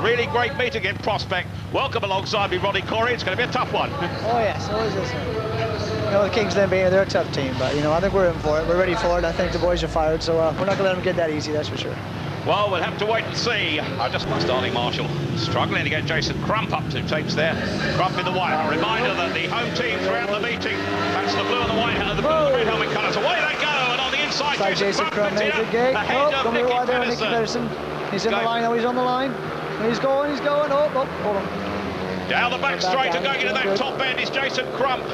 Really great meeting in Prospect. Welcome alongside me, Ronnie Corey. It's going to be a tough one. Oh yes, always is. You know, the Kings Lynn being they're a tough team, but you know, I think we're in for it. We're ready for it. I think the boys are fired, so we're not going to let them get that easy, that's for sure. Well, we'll have to wait and see. Starting Marshall struggling to get Jason Crump up to takes there. Crump in the white. A reminder that the home team throughout the meeting, that's the blue and the white, the blue and the red helmet colours. Away they go, and on the inside, Jason Crump made a good gate. Come here, wide there, Nicky Pedersen. He's in the line. Oh, he's on the line. He's going. Oh, hold on. Down the back straight and going into that top end is Jason Crump.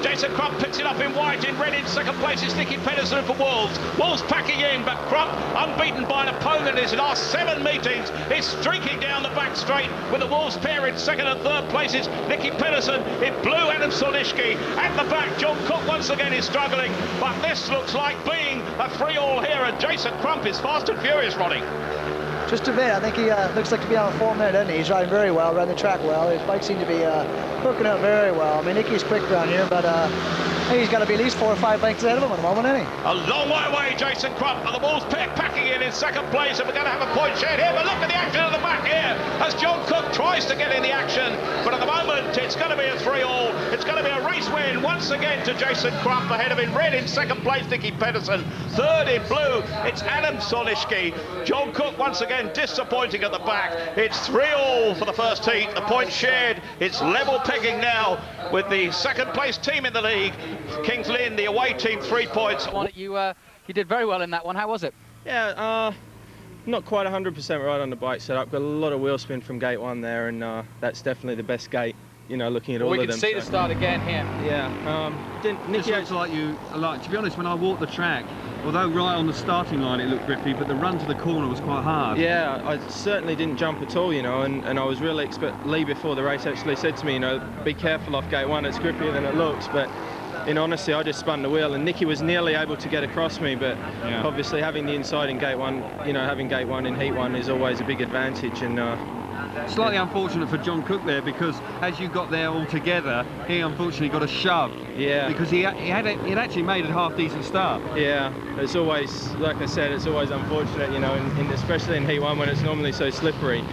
Jason Crump picks it up in white. In red in second place is Nicky Pedersen for Wolves. Wolves packing in, but Crump, unbeaten by an opponent in his last 7 meetings, is streaking down the back straight with the Wolves pair in second and third places. Nicky Pedersen in blue, Adam Solishki at the back. John Cook once again is struggling, but this looks like being a 3-all here, and Jason Crump is fast and furious, Ronnie. Just a bit. I think he looks like to be on a form there, doesn't he? He's riding very well, riding the track well. His bike seems to be hooking up very well. I mean, Nicky's quick around here, but I think he's got to be at least 4 or 5 lengths ahead of him at the moment, isn't he? A long way away, Jason Crump, and the Wolves packing in second place, and we're going to have a point shared here, but look at the action at the back here as John Cook tries to get in the action, but at the moment it's going to be a 3-all. It's going to be a race win once again to Jason Crump, ahead of in red in second place, Nicky Pedersen. Third in blue, it's Adam Solishki. John Cook once again disappointing at the back. It's 3-all for the first heat. The point shared. It's level pegging now with the second place team in the league. Kings Lynn, the away team, 3 points. You did very well in that one. How was it? Yeah, not quite 100% right on the bike setup. Got a lot of wheel spin from gate 1 there, and that's definitely the best gate. You know, looking at all of them. We can see the start again here. Yeah. Nicky, looks like you. To be honest, when I walked the track, although right on the starting line it looked grippy, but the run to the corner was quite hard. Yeah, I certainly didn't jump at all, you know, and I was really Lee before the race actually said to me, you know, be careful off gate 1. It's grippier than it looks, but. In honesty, I just spun the wheel, and Nicky was nearly able to get across me, but obviously having the inside in gate 1, you know, having gate 1 in heat 1 is always a big advantage. And slightly unfortunate for John Cook there, because as you got there all together, he unfortunately got a shove. Yeah. Because he had actually made a half-decent start. Yeah, it's always, like I said, it's always unfortunate, you know, especially in heat 1 when it's normally so slippery.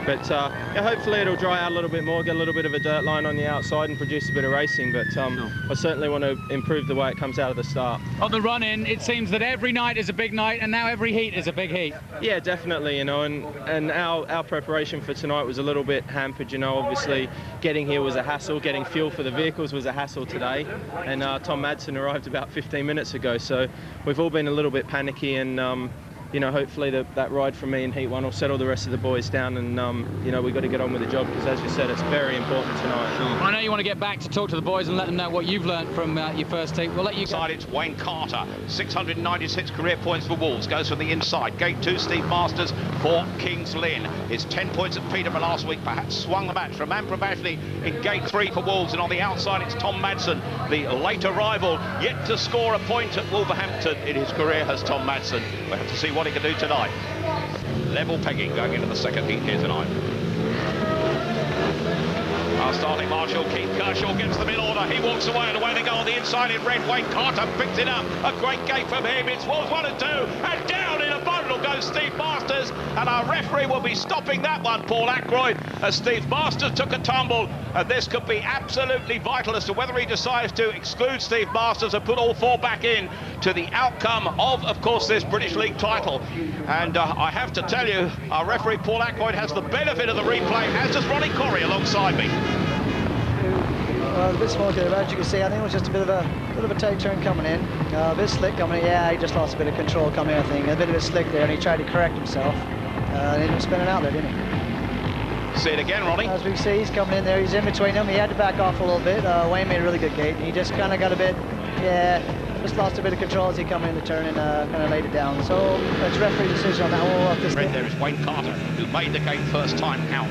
But yeah, hopefully it'll dry out a little bit more, get a little bit of a dirt line on the outside and produce a bit of racing. But I certainly want to improve the way it comes out of the start. On the run-in, it seems that every night is a big night, and now every heat is a big heat. Yeah, definitely, you know, and our preparation for tonight was a little bit hampered, you know. Obviously, getting here was a hassle, getting fuel for the vehicles was a hassle today, and Tom Madsen arrived about 15 minutes ago, so we've all been a little bit panicky, and you know, hopefully that ride from me in heat 1 will settle the rest of the boys down, and you know, we've got to get on with the job, because as you said, it's very important tonight. Sure. I know you want to get back to talk to the boys and let them know what you've learned from your first heat. We'll let you go. It's Wayne Carter, 696 career points for Wolves, goes from the inside. Gate 2, Steve Masters for Kings Lynn. It's 10 points at Peterborough last week, perhaps swung the match. Roman Probashny in gate 3 for Wolves, and on the outside it's Tom Madsen, the late arrival, yet to score a point at Wolverhampton in his career has Tom Madsen. We'll have to see what he can do tonight. Level pegging going into the second heat here tonight. Our starting marshal, Keith Kershaw, gets them in order. He walks away, and away they go on the inside in red. Wayne Carter picks it up. A great gate from him. It's Wolves 1 and 2, and down in a bundle goes Steve Masters, and our referee will be stopping that one, Paul Ackroyd, as Steve Masters took a tumble, and this could be absolutely vital as to whether he decides to exclude Steve Masters and put all 4 back in to the outcome of course, this British League title. And I have to tell you, our referee, Paul Ackroyd, has the benefit of the replay, as does Ronnie Corey alongside me. Well, a bit smoky there, as you can see. I think it was just a bit of a tight turn coming in. A bit slick coming in. Yeah, he just lost a bit of control coming in, I think. A bit of a slick there, and he tried to correct himself. And ended up spinning out there, didn't he? See it again, Ronnie. As we see, he's coming in there. He's in between them. He had to back off a little bit. Wayne made a really good gate. He just kind of got a bit, just lost a bit of control as he come in the turn and kind of laid it down. So that's referee's decision on that. We'll have to Right there is Wayne Carter, who made the gate first time out.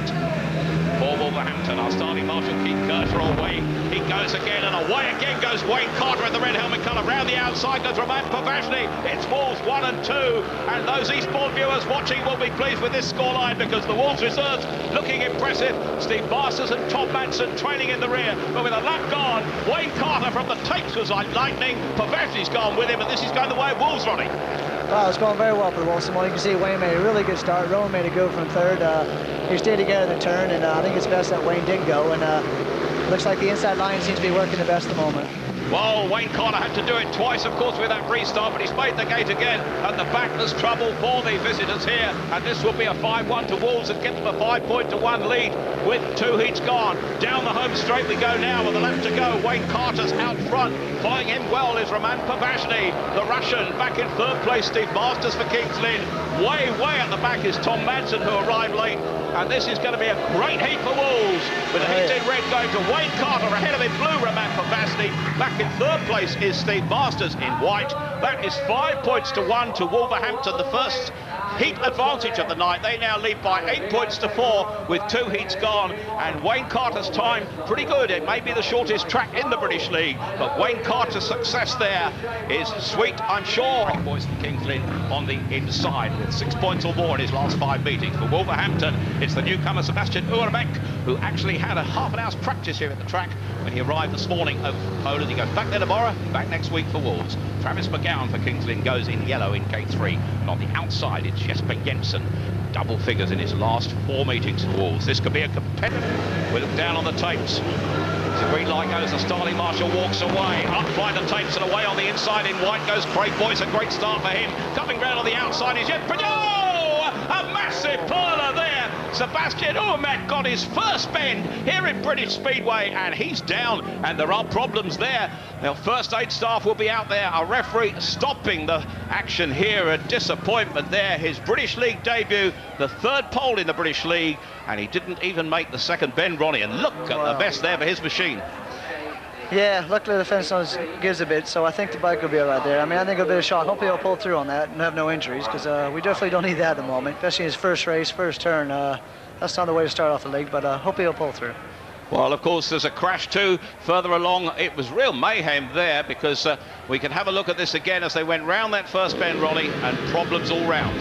For Wolverhampton, our starting marshal, Keith Kershaw, away. He goes again, and away again goes Wayne Carter in the red helmet colour. Round the outside goes Roman Probashny. It's Wolves 1 and 2, and those Eastbourne viewers watching will be pleased with this scoreline, because the Wolves reserves looking impressive. Steve Masters and Tom Madsen trailing in the rear, but with a lap gone, Wayne Carter from the tapes was like lightning. Probashny's gone with him, and this is going the way of Wolves, Ronnie. Wow, it's going very well for the Wolves. You can see Wayne made a really good start. Rowan made a go from third. he stayed together in the turn, and I think it's best that Wayne did go, and looks like the inside line seems to be working the best at the moment. Well, Wayne Carter had to do it twice, of course, with that restart, but he's made the gate again, and the back there's trouble for the visitors here, and this will be a 5-1 to Wolves and get them a 5-point-to-1 lead with 2 heats gone. Down the home straight we go now with a lap to go. Wayne Carter's out front. Following him well is Roman Pavashny, the Russian. Back in 3rd place, Steve Masters for Kings Lynn. Way at the back is Tom Madsen, who arrived late. And this is going to be a great heat for Wolves, with the heat in red going to Wayne Carter. Ahead of him, blue, Roman Pavashny. Back in 3rd place is Steve Masters in white. That is 5 points to 1 to Wolverhampton, the first heat advantage of the night. They now lead by 8 points to 4 with 2 heats gone, and Wayne Carter's time pretty good. It may be the shortest track in the British League, but Wayne Carter's success there is sweet, I'm sure. Great boys from Kings Lynn on the inside with 6 points or more in his last 5 meetings. For Wolverhampton, it's the newcomer Sebastian Urmek, who actually had a half an hour's practice here at the track when he arrived this morning over from Poland. He goes back there tomorrow, back next week for Wolves. Travis McGowan for Kings Lynn goes in yellow in K3, and on the outside it's Jesper Jensen, double figures in his last 4 meetings for Wolves. This could be a competitive. We look down on the tapes. The green light goes, the Starling Marshall walks away. Up fly the tapes and away on the inside in white goes Craig Boyce. A great start for him. Coming round on the outside is Jesper. Oh! A massive perler there. Sebastian Urmek got his first bend here in British Speedway, and he's down, and there are problems there. Now, first aid staff will be out there. A referee stopping the action here. A disappointment there. His British League debut, the 3rd pole in the British League, and he didn't even make the 2nd bend, Ronnie, and look at the best there for his machine. Yeah, luckily the fence gives a bit, so I think the bike will be all right there. I mean, I think it'll be a shock. Hopefully he'll pull through on that and have no injuries, because we definitely don't need that at the moment, especially his first race, first turn. That's not the way to start off the league, but hopefully he'll pull through. Well, of course, there's a crash too further along. It was real mayhem there, because we can have a look at this again as they went round that first bend, Ronnie, and problems all round.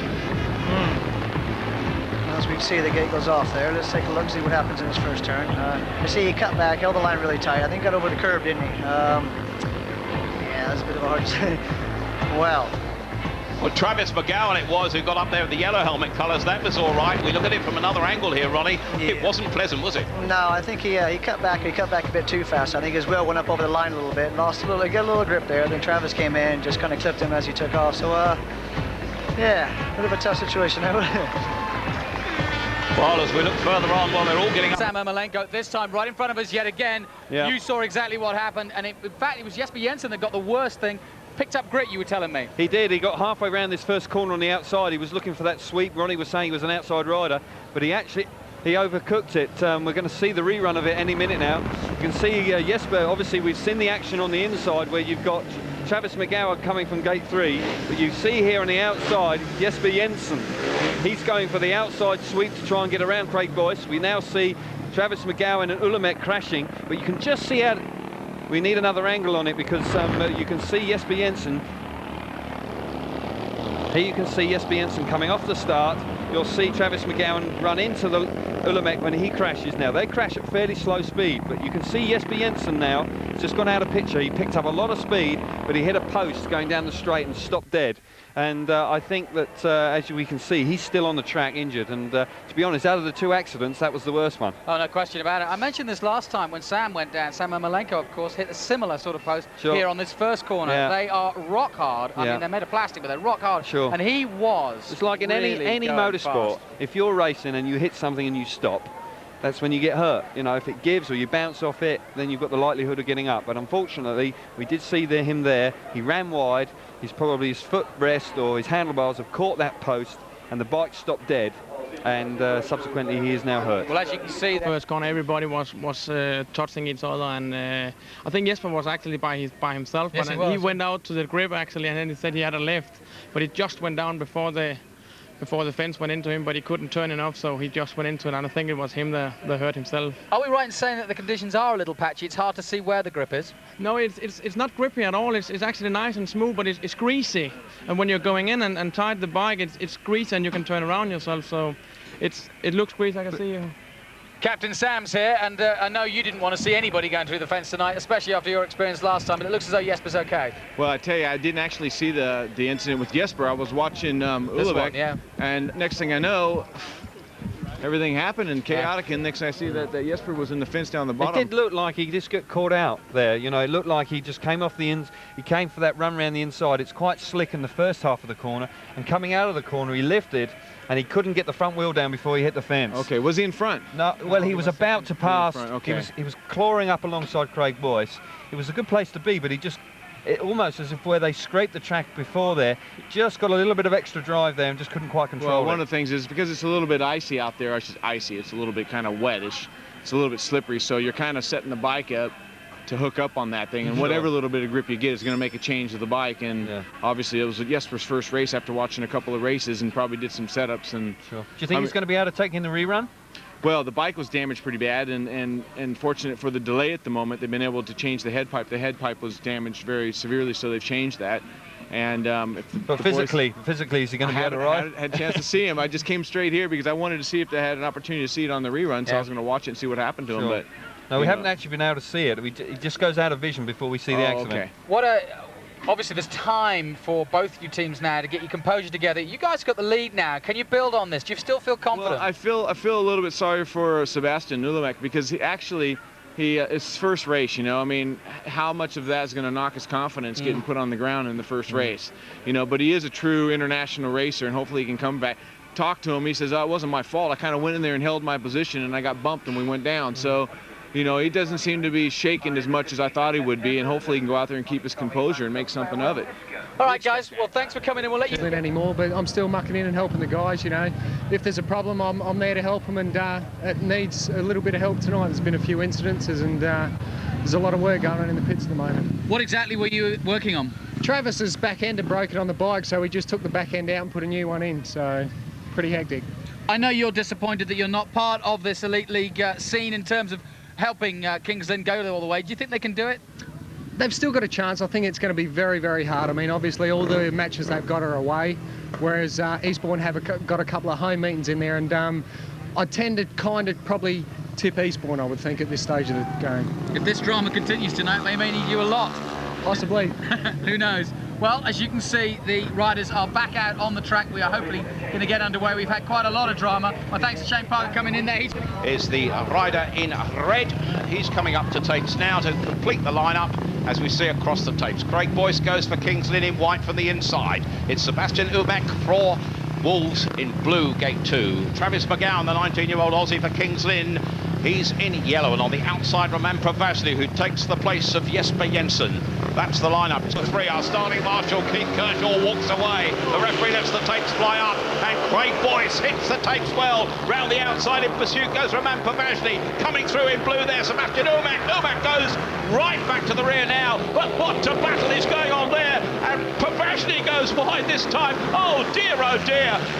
As we can see, the gate goes off there. Let's take a look, see what happens in his first turn. You see he cut back, held the line really tight. I think got over the curb, didn't he? Yeah, that's a bit of a hard... Well, Travis McGowan it was who got up there with the yellow helmet colours. That was all right. We look at it from another angle here, Ronnie. Yeah. It wasn't pleasant, was it? No, I think he cut back a bit too fast. I think his wheel went up over the line a little bit, lost a little, he got a little grip there. Then Travis came in and just kind of clipped him as he took off. So, yeah, a bit of a tough situation there. Well, as we look further on, well, they're all getting up. Sam Ermolenko this time right in front of us yet again. Yeah. You saw exactly what happened, and in fact, it was Jesper Jensen that got the worst thing. Picked up grit, you were telling me. He did. He got halfway around this first corner on the outside. He was looking for that sweep. Ronnie was saying he was an outside rider, but he overcooked it. We're going to see the rerun of it any minute now. You can see Jesper, obviously we've seen the action on the inside where you've got Travis McGowan coming from gate 3, but you see here on the outside Jesper Jensen. He's going for the outside sweep to try and get around Craig Boyce. We now see Travis McGowan and Urmek crashing, but you can just see out. We need another angle on it, because you can see Jesper Jensen. Here you can see Jesper Jensen coming off the start. You'll see Travis McGowan run into the Urmek when he crashes now. They crash at fairly slow speed, but you can see Jesper Jensen now. He's just gone out of picture. He picked up a lot of speed, but he hit a post going down the straight and stopped dead. And I think that, as we can see, he's still on the track injured. And to be honest, out of the 2 accidents, that was the worst one. Oh, no question about it. I mentioned this last time when Sam went down. Sam Ermolenko, of course, hit a similar sort of post here on this first corner. Yeah. They are rock hard. I mean, they're made of plastic, but they're rock hard. Sure. And he was. It's like in really any motorsport. Fast. If you're racing and you hit something and you stop, that's when you get hurt. You know, if it gives or you bounce off it, then you've got the likelihood of getting up. But unfortunately, we did see him there. He ran wide. He's probably his footrest or his handlebars have caught that post, and the bike stopped dead. And subsequently, he is now hurt. Well, as you can see, first corner, everybody was touching each other, and I think Jesper was actually by himself. Yes, but he went out to the grip actually, and then he said he had a left, but it just went down before the fence went into him, but he couldn't turn enough, so he just went into it, and I think it was him that hurt himself. Are we right in saying that the conditions are a little patchy? It's hard to see where the grip is. No, it's not grippy at all. It's actually nice and smooth, but it's greasy. And when you're going in and tied the bike, it's greasy, and you can turn around yourself, so it looks greasy. I can see you. Captain Sam's here, and I know you didn't want to see anybody going through the fence tonight, especially after your experience last time, but it looks as though Jesper's okay. Well, I tell you, I didn't actually see the incident with Jesper. I was watching Urmek, yeah. and next thing I know, everything happened and chaotic, and next I see that Jesper was in the fence down the bottom. It did look like he just got caught out there. You know, it looked like he just came off the ins. He came for that run around the inside. It's quite slick in the first half of the corner, and coming out of the corner, he lifted, and he couldn't get the front wheel down before he hit the fence. Okay, was he in front? No, well, he was about to pass. Okay. He was clawing up alongside Craig Boyce. It was a good place to be, but he just, almost as if where they scraped the track before there, just got a little bit of extra drive there and just couldn't quite control it. Well, one of the things is because it's a little bit icy out there, it's a little bit kind of wettish. It's a little bit slippery, so you're kind of setting the bike up to hook up on that thing, and whatever little bit of grip you get is going to make a change to the bike. And obviously it was Jesper's first race after watching a couple of races and probably did some setups. And do you think he's going to be able to take in the rerun? Well, the bike was damaged pretty bad, and fortunate for the delay at the moment, they've been able to change the head pipe. The head pipe was damaged very severely, so they've changed that. And but physically, is he going to be able to ride? I had a chance to see him. I just came straight here because I wanted to see if they had an opportunity to see it on the rerun, so I was going to watch it and see what happened to him. But no, we haven't actually been able to see it. It just goes out of vision before we see the accident. Okay. Obviously, there's time for both you teams now to get your composure together. You guys got the lead now. Can you build on this? Do you still feel confident? Well, I feel a little bit sorry for Sebastian Nulemek because his first race, you know, I mean, how much of that is going to knock his confidence getting put on the ground in the first race, you know, but he is a true international racer, and hopefully he can come back. Talk to him, he says, oh, it wasn't my fault. I kind of went in there and held my position, and I got bumped, and we went down. So, you know, he doesn't seem to be shaken as much as I thought he would be, and hopefully he can go out there and keep his composure and make something of it. All right, guys. Well, thanks for coming in. We'll let you anymore, but I'm still mucking in and helping the guys. You know, if there's a problem, I'm there to help them, and it needs a little bit of help tonight. There's been a few incidences, and there's a lot of work going on in the pits at the moment. What exactly were you working on? Travis's back end had broken on the bike, so we just took the back end out and put a new one in. So, pretty hectic. I know you're disappointed that you're not part of this Elite League scene in terms of helping Kings Lynn go all the way. Do you think they can do it? They've still got a chance. I think it's going to be very, very hard. I mean, obviously, all the matches they've got are away, whereas Eastbourne have got a couple of home meetings in there, and I tend to kind of probably tip Eastbourne, I would think, at this stage of the game. If this drama continues tonight, they may need you a lot. Possibly. Who knows? Well, as you can see, the riders are back out on the track. We are hopefully going to get underway. We've had quite a lot of drama. My thanks to Shane Parker coming in there. Is the rider in red. He's coming up to tapes now to complete the lineup as we see across the tapes. Craig Boyce goes for Kings Lynn in white from the inside. It's Sebastian Umek for Wolves in blue, gate 2. Travis McGowan, the 19-year-old Aussie for Kings Lynn. He's in yellow, and on the outside, Roman Pravasny, who takes the place of Jesper Jensen. That's the lineup. To 3, our starting marshal, Keith Kershaw, walks away. The referee lets the tapes fly up, and Craig Boyce hits the tapes well. Round the outside in pursuit goes Roman Pravasny. Coming through in blue there, Sebastian Umek. Umek goes right back to the rear now, but what a battle is going on there, and Pravasny goes wide this time. Oh dear,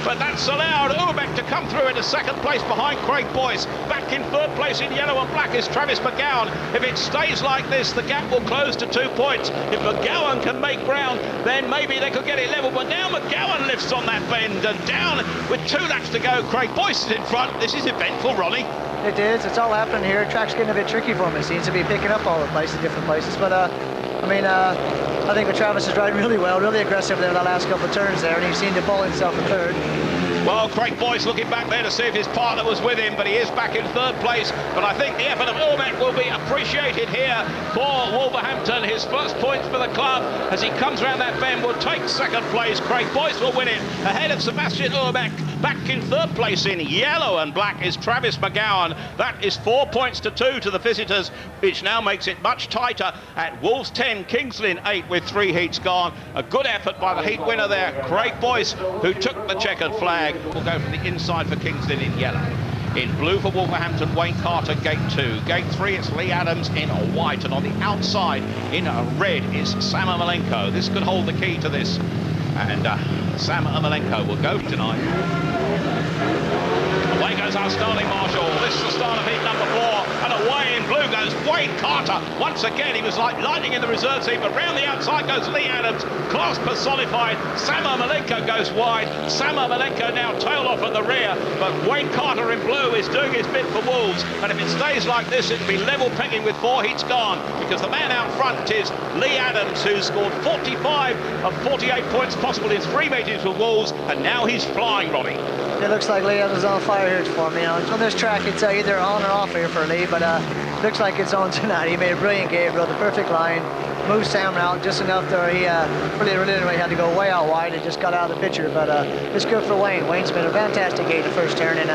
but that's allowed Umek to come through into second place behind Craig Boyce. Back in third place in yellow and black is Travis McGowan. If it stays like this, the gap will close to 2 points. If McGowan can make ground, then maybe they could get it level, but now McGowan lifts on that bend, and down with 2 laps to go. Craig Boyce is in front. This is eventful, Ronnie. It is. It's all happening here. Track's getting a bit tricky for him. It seems to be picking up all the places, different places. But I mean, I think Travis is riding really well, really aggressive there in the last couple of turns there, and he seemed to ball himself in third. Well, Craig Boyce looking back there to see if his partner was with him, but he is back in third place. But I think the effort of Umek will be appreciated here for Wolverhampton. His first points for the club as he comes around that bend will take second place. Craig Boyce will win it ahead of Sebastian Umek. Back in third place in yellow and black is Travis McGowan. That is 4 points to 2 to the visitors, which now makes it much tighter at Wolves 10, Kings Lynn 8 with 3 heats gone. A good effort by the heat winner there, Craig Boyce, who took the checkered flag. Will go from the inside for Kings Lynn in yellow. In blue for Wolverhampton, Wayne Carter, gate 2. Gate 3, it's Lee Adams in white. And on the outside, in red, is Sam Ermolenko. This could hold the key to this. And Sam Ermolenko will go tonight. Away goes our starting marshal. This is the start of heat number 4. And away in blue goes Wayne Carter. Once again, he was like lightning in the reserve team. But round the outside goes Lee Adams. Class personified. Sam Ermolenko goes wide. Sam Ermolenko now tail off at the rear. But Wayne Carter in blue is doing his bit for Wolves. And if it stays like this, it'll be level pegging with 4 heats gone. Because the man out front is Lee Adams, who scored 45 of 48 points possible in 3 meetings with Wolves. And now he's flying, Ronnie. It looks like Lee Adams is on fire here for me. On this track, it's either on or off here for Lee, but looks like it's on tonight. He made a brilliant gate, rode the perfect line, moved Sam out just enough there. He really had to go way out wide. It just got out of the picture, but it's good for Wayne. Wayne's been a fantastic gate the first turn, and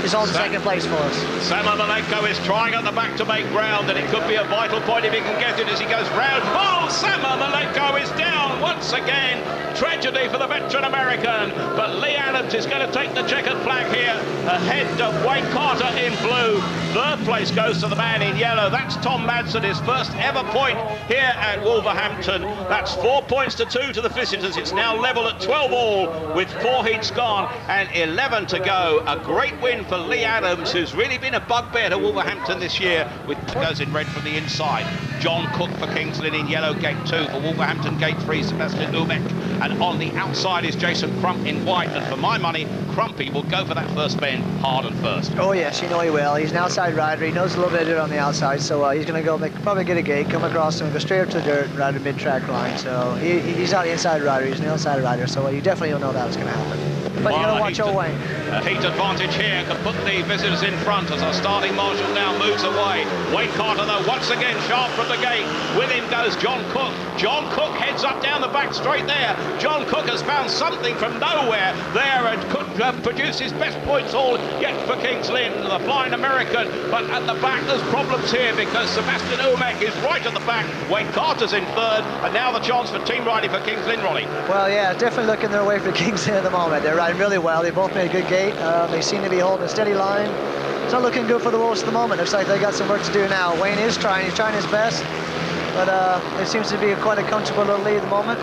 he's on second place for us. Samo Malenko is trying at the back to make ground, and it could be a vital point if he can get it as he goes round. Oh, Samo Malenko is down once again. Tragedy for the veteran American, but Lee Adams is going to take the checkered flag here ahead of Wayne Carter in blue. Third place goes to the man in yellow. That's Tom Madsen, his first ever point here at Wolverhampton. That's 4 points to 2 to the visitors. It's now level at 12 all with 4 heats gone and 11 to go. A great win for Lee Adams, who's really been a bugbear to Wolverhampton this year, with goes in red from the inside. John Cook for Kings Lynn in yellow, gate 2 for Wolverhampton, gate 3, Sebastian Umek. And on the outside is Jason Crump in white. And for my money, Crumpy will go for that first bend hard and first. Oh yes, you know he will. He's an outside rider. He knows a little bit of it on the outside, so he's going to go probably get a gate, come across and go straight up to the dirt and ride a mid-track line. So he's not the inside rider, he's an outside rider, so you definitely don't know that was going to happen. But you got to watch old Wayne. A heat advantage here can put the visitors in front as our starting marshal now moves away. Wayne Carter, though, once again sharp from the gate. With him goes John Cook. John Cook heads up down the back straight there. John Cook has found something from nowhere there and could produce his best points all yet for Kings Lynn, the flying American. But at the back, there's problems here because Sebastian Umek is right at the back. Wayne Carter's in third, and now the chance for team riding for Kings Lynn, Ronnie. Well, yeah, definitely looking their way for Kings Lynn at the moment. They're riding really well. They both made a good gate. They seem to be holding a steady line. It's not looking good for the Wolves at the moment. Looks like they got some work to do now. Wayne is trying. He's trying his best, but it seems to be quite a comfortable little lead at the moment.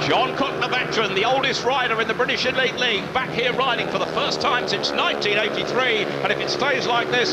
John Cook, the veteran, the oldest rider in the British Elite League, back here riding for the first time since 1983. And if it stays like this,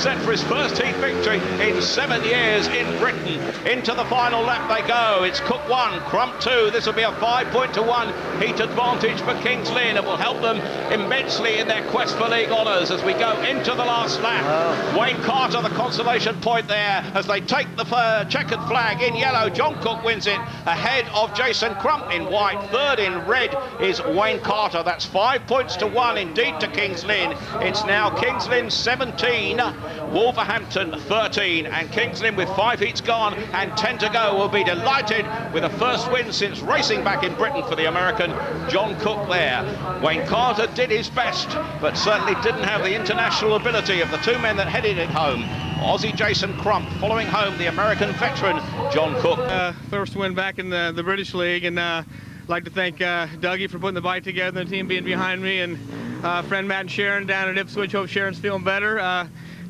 set for his first heat victory in 7 years in Britain. Into the final lap they go. It's Cook 1, Crump 2. This will be a 5-point-to-1 heat advantage for Kings Lynn. It will help them immensely in their quest for league honours as we go into the last lap. Wow. Wayne Carter, the consolation point there as they take the checkered flag in yellow. John Cook wins it ahead of Jason Crump in white. Third in red is Wayne Carter. That's 5 points to 1 indeed to Kings Lynn. It's now Kings Lynn 17, Wolverhampton 13, and Kings Lynn with 5 heats gone and 10 to go will be delighted with a first win since racing back in Britain for the American John Cook there. Wayne Carter did his best, but certainly didn't have the international ability of the two men that headed it home. Aussie Jason Crump following home the American veteran John Cook. First win back in the British League, and I'd like to thank Dougie for putting the bike together and the team being behind me, and friend Matt and Sharon down at Ipswich. Hope Sharon's feeling better.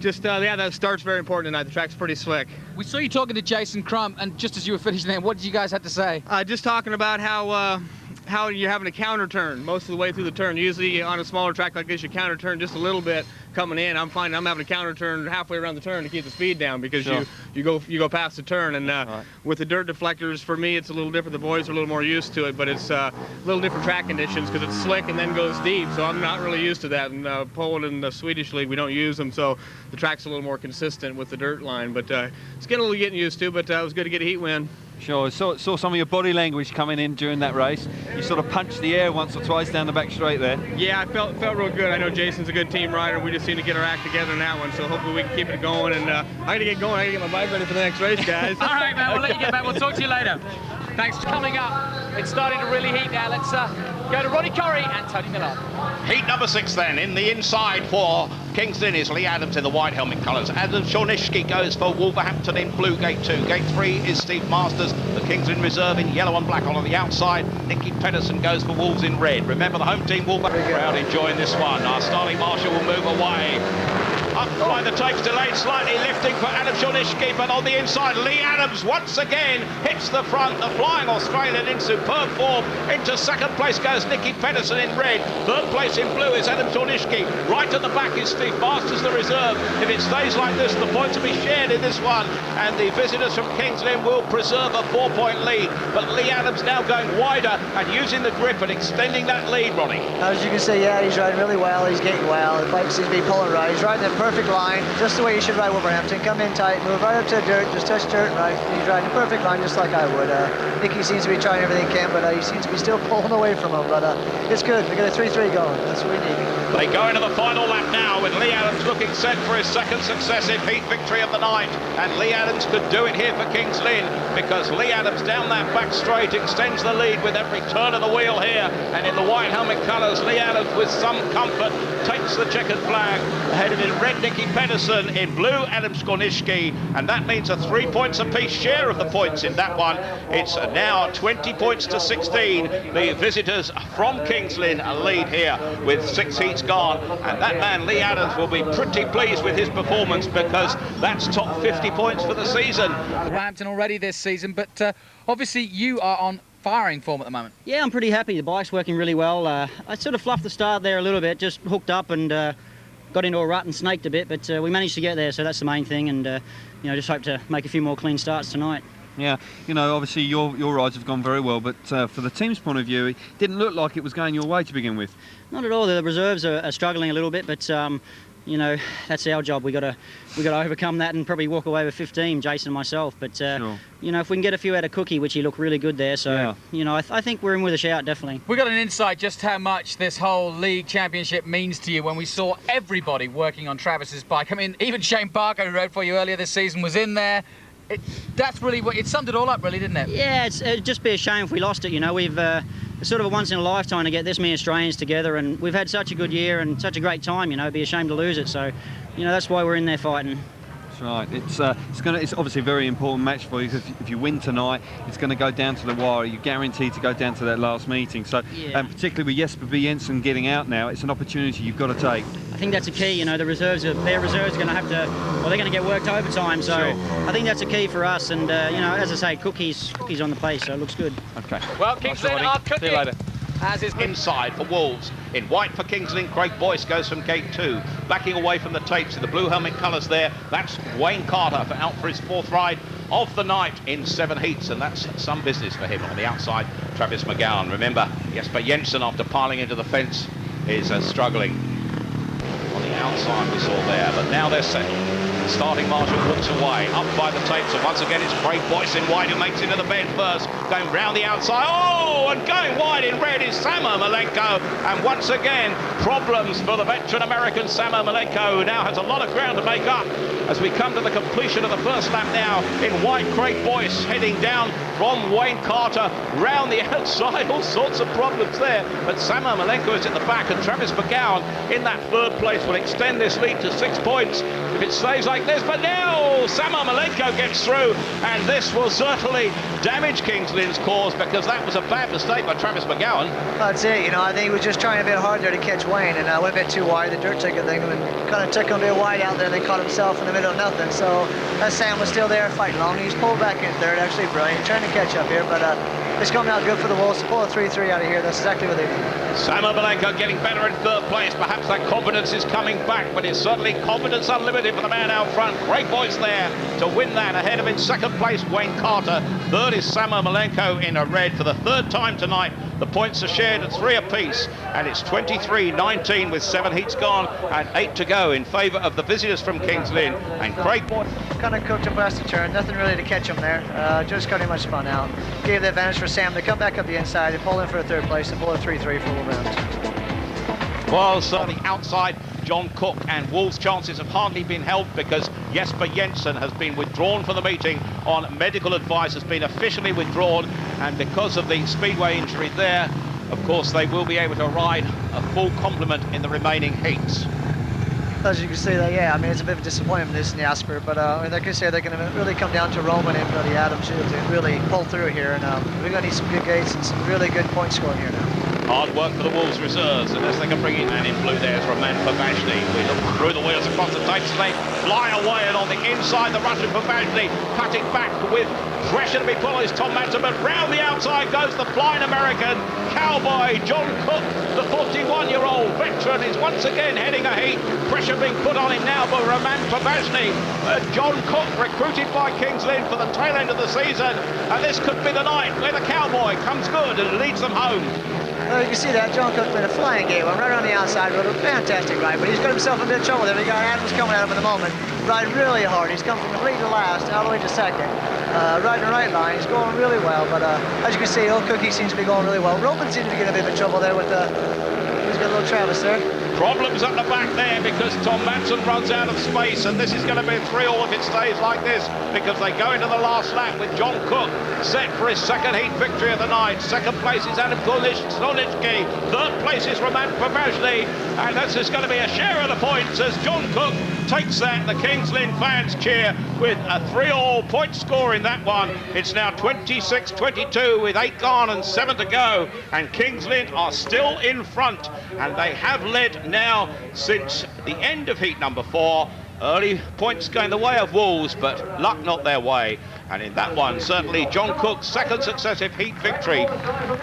Yeah, that start's very important tonight. The track's pretty slick. We saw you talking to Jason Crump, and just as you were finishing there, what did you guys have to say? Just talking about how you're having a counter turn most of the way through the turn. Usually on a smaller track like this, you counter turn just a little bit coming in. I'm finding I'm having a counter turn halfway around the turn to keep the speed down because sure. you go past the turn, and right. With the dirt deflectors, for me it's a little different. The boys are a little more used to it, but it's a little different track conditions because it's slick and then goes deep, so I'm not really used to that. In Poland and the Swedish League, we don't use them, so the track's a little more consistent with the dirt line, but it's getting used to, but it was good to get a heat win. Sure, saw some of your body language coming in during that race. You sort of punched the air once or twice down the back straight there. Yeah, I felt real good. I know Jason's a good team rider. We just seem to get our act together in that one, so hopefully we can keep it going. And I gotta get going. I gotta get my bike ready for the next race, guys. All right, man. We'll let you get back. We'll talk to you later. Thanks for coming up. It's starting to really heat now. Let's go to Ronnie Corrie and Tony Miller. Heat number 6 then. In the inside for Kings Lynn is Lee Adams in the white helmet colours. Adam Shornishki goes for Wolverhampton in blue, gate 2. Gate 3 is Steve Masters, the Kings Lynn reserve in yellow and black. On the outside, Nicky Pedersen goes for Wolves in red. Remember the home team Wolverhampton crowd enjoying this one. Our starting marshal will move away. Up by the tapes, delayed slightly, lifting for Adam Shornishki, but on the inside, Lee Adams once again hits the front. The flying Australian in superb form. Into second place goes Nicky Pedersen in red. Third place in blue is Adam Shornishki. Right at the back is Steve Masters, the reserve. If it stays like this, the points will be shared in this one, and the visitors from Kings Lynn will preserve a 4-point lead. But Lee Adams now going wider and using the grip and extending that lead, Ronnie. As you can see, yeah, he's riding really well. He's getting well. The bike seems to be pulling right. He's riding it perfect perfect line, just the way you should ride Wolverhampton. Come in tight, move right up to the dirt, just touch dirt and right. He's riding a perfect line just like I would. Nicky seems to be trying everything he can, but he seems to be still pulling away from him. But it's good. We got a 3-3 going. That's what we need. They go into the final lap now with Lee Adams looking set for his second successive heat victory of the night. And Lee Adams could do it here for Kings Lynn, because Lee Adams down that back straight extends the lead with every turn of the wheel here. And in the white helmet colours, Lee Adams with some comfort takes the checkered flag. Ahead of him, red Nicky Pedersen, in blue Adam Skorniski, and that means a 3 points apiece share of the points in that one. It's now 20 points to 16. The visitors from Kings Lynn lead here with 6 heats gone, and that man Lee Adams will be pretty pleased with his performance, because that's top 50 points for the season. Wolverhampton already this season, but obviously you are on firing form at the moment. Yeah, I'm pretty happy. The bike's working really well. I sort of fluffed the start there a little bit, just hooked up and got into a rut and snaked a bit, but we managed to get there, so that's the main thing, and you know, just hope to make a few more clean starts tonight. Yeah, you know, obviously your rides have gone very well, but for the team's point of view, it didn't look like it was going your way to begin with. Not at all. The reserves are struggling a little bit, but you know, that's our job. We got to overcome that and probably walk away with 15, Jason and myself. But sure. you know, if we can get a few out of Cookie, which he looked really good there, so yeah. you know, I think we're in with a shout, definitely. We got an insight just how much this whole league championship means to you when we saw everybody working on Travis's bike. I mean, even Shane Parker, who rode for you earlier this season, was in there. That's really what it summed it all up, really, didn't it? Yeah, it'd just be a shame if we lost it. You know, we've it's sort of a once in a lifetime to get this many Australians together, and we've had such a good year and such a great time. You know, it'd be a shame to lose it. So, you know, that's why we're in there fighting. That's right. It's obviously a very important match for you. If you win tonight, it's going to go down to the wire. You're guaranteed to go down to that last meeting. So, yeah. And particularly with Jesper B. Jensen getting out now, it's an opportunity you've got to take. I think that's a key. You know, their reserves are going to have to, well, they're going to get worked overtime. So sure. I think that's a key for us. And you know, as I say, Cookie's on the pace, so it looks good. Okay. Well, Kings Lynn are cooking. See you later. As is inside for Wolves. In white for Kings Lynn, Craig Boyce goes from gate 2. Backing away from the tapes in the blue helmet colours there. That's Wayne Carter out for his 4th ride of the night in 7 heats, and that's some business for him. On the outside, Travis McGowan. Remember, Jesper Jensen, after piling into the fence, is struggling. On the outside we saw there, but now they're set. The starting marshal walks away, up by the tapes, and once again it's Craig Boyce in white who makes it to the bend first, going round the outside. Oh, and going wide in red is Sam Ermolenko, and once again problems for the veteran American Sam Ermolenko, who now has a lot of ground to make up as we come to the completion of the first lap now. In white, Craig Boyce heading down from Wayne Carter round the outside. All sorts of problems there, but Sam Ermolenko is at the back, and Travis McGowan in that 3rd place will extend this lead to 6 points if it stays like this. But now Sam Ermolenko gets through, and this will certainly damage Kings Lynn's cause, because that was a bad mistake by Travis McGowan. That's it. You know, I think he was just trying a bit hard there to catch Wayne, and went a bit too wide. The dirt ticket thing, and kind of took him a bit wide out there, and then caught himself in the middle of nothing. So as Sam was still there fighting long, he's pulled back in 3rd. Actually brilliant, trying to catch up here, but it's coming out good for the Wolves to pull a 3-3 out of here. That's exactly what they need. Sam Ermolenko getting better in 3rd place. Perhaps that confidence is coming back, but it's certainly confidence unlimited for the man out front. Great voice there to win that. Ahead of in 2nd place, Wayne Carter. 3rd is Sam Ermolenko in a red for the 3rd time tonight. The points are shared at 3 apiece, and it's 23-19 with 7 heats gone and 8 to go in favour of the visitors from Kings Lynn. And Craig Boyce kind of cooked him past the turn, nothing really to catch him there. Just got him much spun out. Gave the advantage for Sam to come back up the inside and pull in for a 3rd place and pull a 3-3 for Wolverhampton. Well, certainly outside John Cook, and Wolves' chances have hardly been helped because Jesper Jensen has been withdrawn from the meeting on medical advice, has been officially withdrawn, and because of the speedway injury there, of course, they will be able to ride a full complement in the remaining heats. As you can see, yeah, I mean, it's a bit of a disappointment, this in Jasper, but like I say, they're going to really come down to Roman and Bloody Adams to really pull through here, and we're going to need some good gates and some really good point scoring here now. Hard work for the Wolves reserves, and as they can bring it, and in blue there's Roman Pavashny. We look through the wheels across the tapes, and they fly away, and on the inside, the Russian Pavashny cutting back with pressure to be put on his Tom Madsen, but round the outside goes the flying American cowboy John Cook. The 41-year-old veteran is once again heading a heat. Pressure being put on him now by Roman Pavashny. John Cook recruited by Kings Lynn for the tail end of the season, and this could be the night where the cowboy comes good and leads them home. You can see that John Cook made a flying game. I'm right on the outside, rode a fantastic ride, but he's got himself in a bit of trouble there. We got Adams coming at him at the moment, riding really hard. He's come from the lead to last, all the way to second. Riding the right line, he's going really well, but as you can see, old Cookie seems to be going really well. Roman seems to get a bit of trouble there with he's got a little Travis there. Problems at the back there because Tom Madsen runs out of space, and this is going to be a 3-all if it stays like this, because they go into the last lap with John Cook set for his second heat victory of the night. Second place is Adam Kolnitsky. Third place is Roman Pavazny, and this is going to be a share of the points as John Cook takes that. The Kings Lynn fans cheer with a 3-all point score in that one. It's now 26-22 with 8 gone and 7 to go, and Kings Lynn are still in front, and they have led now since the end of heat number 4. Early points going the way of Wolves, but luck not their way. And in that one, certainly John Cook's second successive heat victory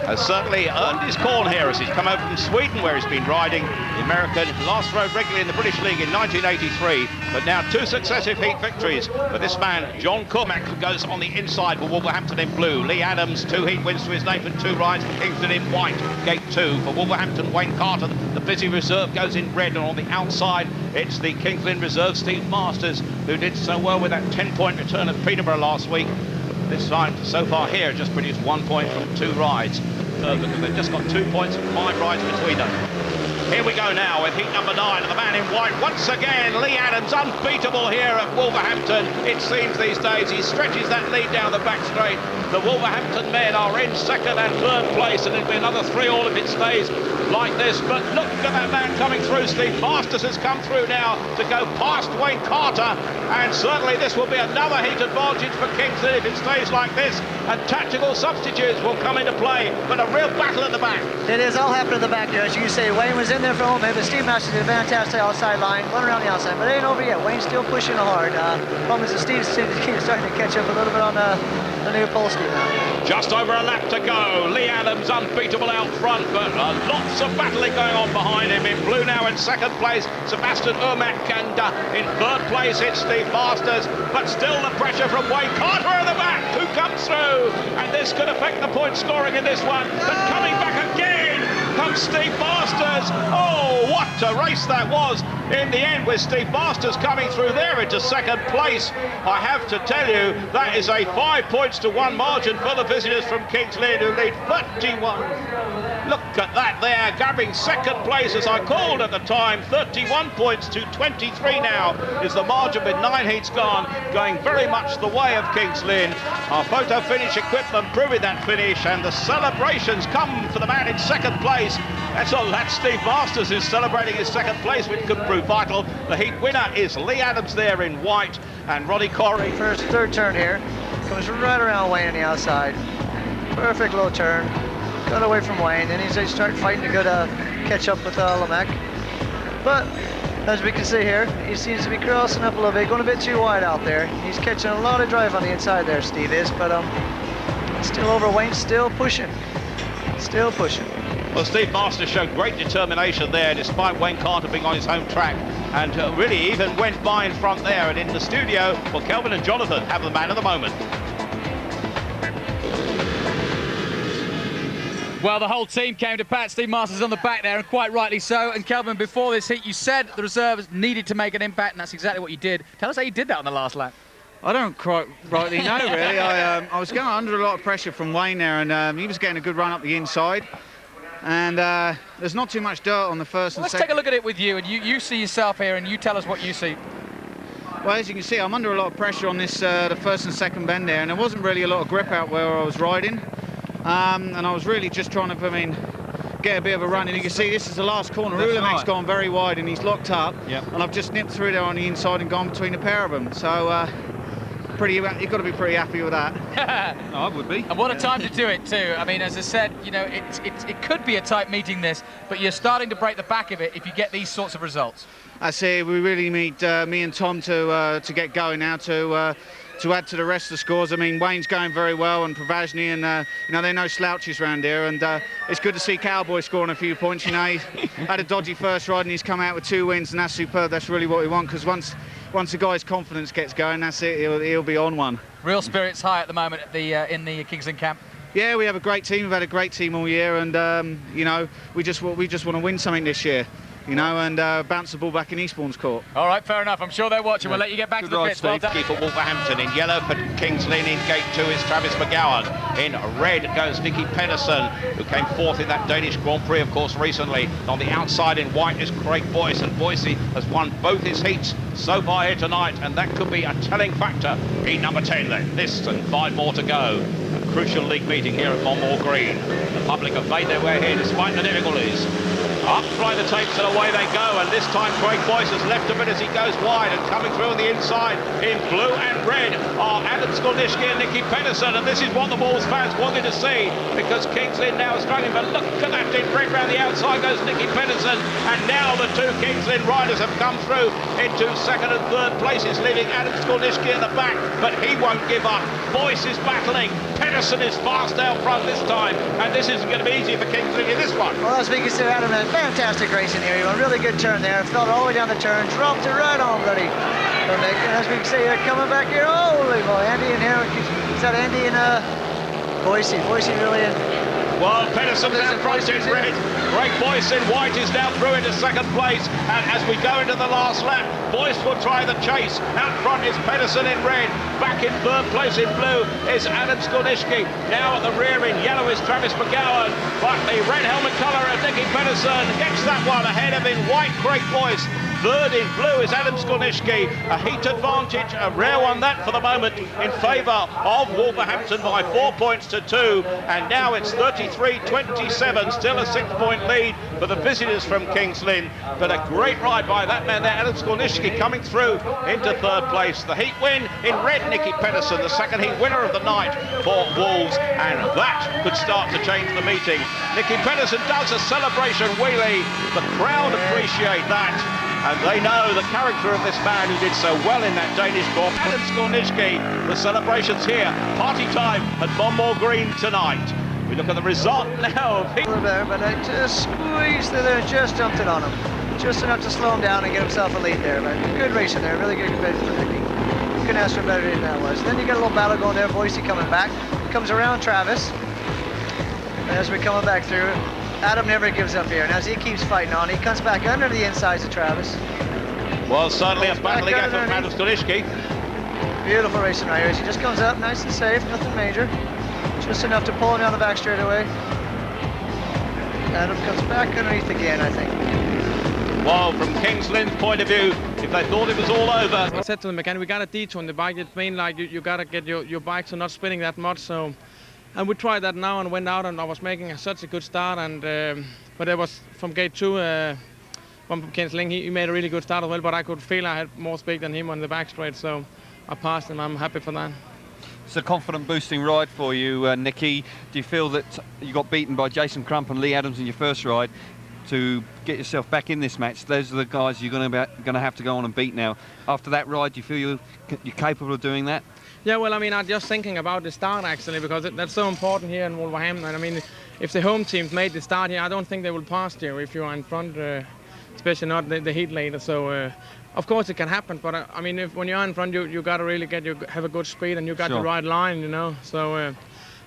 has certainly earned his corn here as he's come over from Sweden, where he's been riding the American, last rode regularly in the British League in 1983, but now 2 successive heat victories. But this man, John Cook, goes on the inside for Wolverhampton in blue. Lee Adams, 2 heat wins to his name and 2 rides for Kingston in white. Gate 2 for Wolverhampton, Wayne Carter. The busy reserve goes in red, and on the outside, it's the Kings Lynn reserve, Steve Masters, who did so well with that 10-point return at Peterborough last week. This time, so far here, just produced 1 point from 2 rides. Because they've just got 2 points and 5 rides between them. Here we go now with heat number 9. The man in white once again, Lee Adams, unbeatable here at Wolverhampton. It seems these days he stretches that lead down the back straight. The Wolverhampton men are in second and third place, and it'll be another 3-all if it stays like this. But look at that man coming through. Steve Masters has come through now to go past Wayne Carter, and certainly this will be another heat advantage for Kingston if it stays like this, and tactical substitutes will come into play, but a real battle at the back. It is all happening at the back there. As you say, Wayne was in there for a moment, but Steve Masters did a fantastic outside line, went around the outside, but it ain't over yet. Wayne's still pushing hard. Problem is that Steve's starting to catch up a little bit on the new Polski now. Just over a lap to go. Lee Adams unbeatable out front, but lots of battling going on behind him. In blue now in second place, Sebastian Urmak, and in third place it's Steve Masters, but still the pressure from Wayne Carter at the back, who comes through, and this could affect the point scoring in this one, but coming back again comes Steve Masters. Oh, what a race that was in the end, with Steve Masters coming through there into second place. I have to tell you, that is a 5 points to 1 margin for the visitors from Kings Lynn, who lead 31. Look at that there, grabbing second place as I called at the time. 31 points to 23 now is the margin with 9 heats gone, going very much the way of Kings Lynn. Our photo finish equipment proving that finish, and the celebrations come for the man in second place. That's Steve Masters who's celebrating his second place, which could prove vital. The heat winner is Lee Adams there in white, and Ronnie Corey. First, third turn here, comes right around Wayne on the outside. Perfect low turn, got away from Wayne, then he's start fighting to go to catch up with Lamech. But as we can see here, he seems to be crossing up a little bit, going a bit too wide out there. He's catching a lot of drive on the inside there, Steve is, but still over Wayne, still pushing. Still pushing. Well, Steve Masters showed great determination there, despite Wayne Carter being on his home track, and really even went by in front there. And in the studio, well, Kelvin and Jonathan have the man of the moment. Well, the whole team came to pat Steve Masters on the back there, and quite rightly so. And Kelvin, before this heat, you said the reserves needed to make an impact, and that's exactly what you did. Tell us how you did that on the last lap. I don't quite rightly know, really. I was going under a lot of pressure from Wayne there, and he was getting a good run up the inside. And there's not too much dirt on the first and Let's second. take a look at it with you, and you see yourself here, and you tell us what you see. Well, as you can see, I'm under a lot of pressure on this the first and second bend there, and there wasn't really a lot of grip out where I was riding. And I was really just trying to, get a bit of a run. And you can see this is the last corner. Ulamek's gone very wide, and he's locked up. Yep. And I've just nipped through there on the inside and gone between a pair of them. So you've got to be pretty happy with that. No, I would be. And what a time to do it too. I mean, as I said, it could be a tight meeting this, but you're starting to break the back of it if you get these sorts of results. I say we really need me and Tom to get going now to add to the rest of the scores. I mean, Wayne's going very well, and Pavazny, and they're no slouches around here, and it's good to see Cowboy scoring a few points. He had a dodgy first ride, and he's come out with 2 wins, and that's superb. That's really what we want, because once the guy's confidence gets going, that's it. He'll be on one. Real spirits high at the moment at in the Kingsland camp. Yeah, we have a great team. We've had a great team all year, and you know, we just want to win something this year, you know, and bounce the ball back in Eastbourne's court. All right, fair enough. I'm sure they're watching. We'll let you get back to the pits. Well done. For Wolverhampton. In yellow for Kings Lynn. In gate 2 is Travis McGowan. In red goes Nicky Pedersen, who came 4th in that Danish Grand Prix, of course, recently. On the outside in white is Craig Boyce, and Boyce has won both his heats so far here tonight, and that could be a telling factor. Heat number 10 then. This and 5 more to go. A crucial league meeting here at Monmore Green. The public have made their way here despite the difficulties. Up fly the tapes and away they go, and this time Craig Boyce has left a bit as he goes wide, and coming through on the inside in blue and red are Adam Skolniski and Nicky Pedersen, and this is what the Wolves fans wanted to see, because Kings Lynn now is struggling, but look at that, in red round the outside goes Nicky Pedersen, and now the 2 Kings Lynn riders have come through into 2nd and 3rd places, leaving Adam Skolniski at the back, but he won't give up. Boyce is battling, Pedersen is fast out front this time, and this isn't going to be easy for Kings Lynn in this one. Well, as we can see, Adam had fantastic racing here. He went a really good turn there, fell all the way down the turn, dropped it right on, buddy. And as we can see, they're coming back here. Holy boy, Andy in here. Is that Andy and Boise? Boise really in. Well, Pedersen's out front in red. Craig Boyce in white is now through into 2nd place. And as we go into the last lap, Boyce will try the chase. Out front is Pedersen in red. Back in 3rd place in blue is Adam Skolniski. Now at the rear in yellow is Travis McGowan. But the red helmet colour of Nicky Pedersen gets that one ahead of in white Craig Boyce. 3rd in blue is Adam Skolniski. A heat advantage, a rare one that for the moment, in favour of Wolverhampton by 4 points to 2. And now it's 33-27, still a 6-point lead for the visitors from Kings Lynn. But a great ride by that man there, Adam Skolniski, coming through into 3rd place. The heat win in red, Nicky Pedersen, the 2nd heat winner of the night for Wolves. And that could start to change the meeting. Nicky Pedersen does a celebration wheelie. The crowd appreciate that. And they know the character of this man who did so well in that Danish Grand Prix. Adam Skolniski, the celebrations here. Party time at Monmore Green tonight. We look at the result now. There, but I just squeezed through there and just jumped it on him. Just enough to slow him down and get himself a lead there. But good racing there, really good competition for Nicky. Couldn't ask for a better than that was. Then you got a little battle going there. Boise coming back. Comes around Travis. And as we're coming back through, Adam never gives up here, and as he keeps fighting on, he comes back under the insides of Travis. Well, certainly a battle again from Adam Skolniski. Beautiful racing right here. He just comes up nice and safe, nothing major. Just enough to pull him down the back straightaway. Adam comes back underneath again, I think. Well, from Kings Lynn's point of view, if they thought it was all over. I said to the mechanic, we got a detour on the bike. It means like you got to get your bike so not spinning that much. So. And we tried that now and went out, and I was making such a good start. And but it was from gate 2, one from Kings Lynn. He made a really good start as well, but I could feel I had more speed than him on the back straight, so I passed him. I'm happy for that. It's a confident boosting ride for you, Nicky. Do you feel that you got beaten by Jason Crump and Lee Adams in your first ride to get yourself back in this match? Those are the guys you're going to have to go on and beat now. After that ride, do you feel you're capable of doing that? Yeah, well, I mean, I'm just thinking about the start, actually, because that's so important here in Wolverhampton. I mean, if the home teams made the start here, I don't think they will pass you if you're in front, especially not the heat later. So, of course, it can happen, but, I mean, when you're in front, you got to really have a good speed, and you got the right line, you know. So,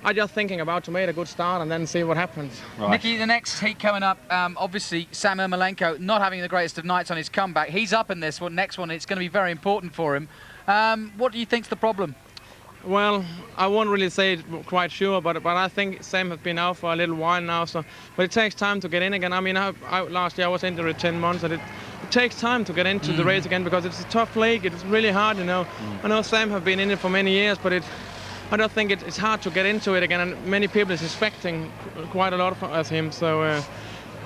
I'm just thinking about to make a good start and then see what happens. Right. Nicky, the next heat coming up, obviously, Sam Ermolenko not having the greatest of nights on his comeback. He's up in this one. Next one, it's going to be very important for him. What do you think's the problem? Well, I won't really say it quite sure, but I think Sam has been out for a little while now. So, but it takes time to get in again. I mean, last year I was injured 10 months, and it takes time to get into the race again because it's a tough league. It's really hard, you know. I know Sam have been in it for many years, but I don't think it's hard to get into it again. And many people is expecting quite a lot of him. So.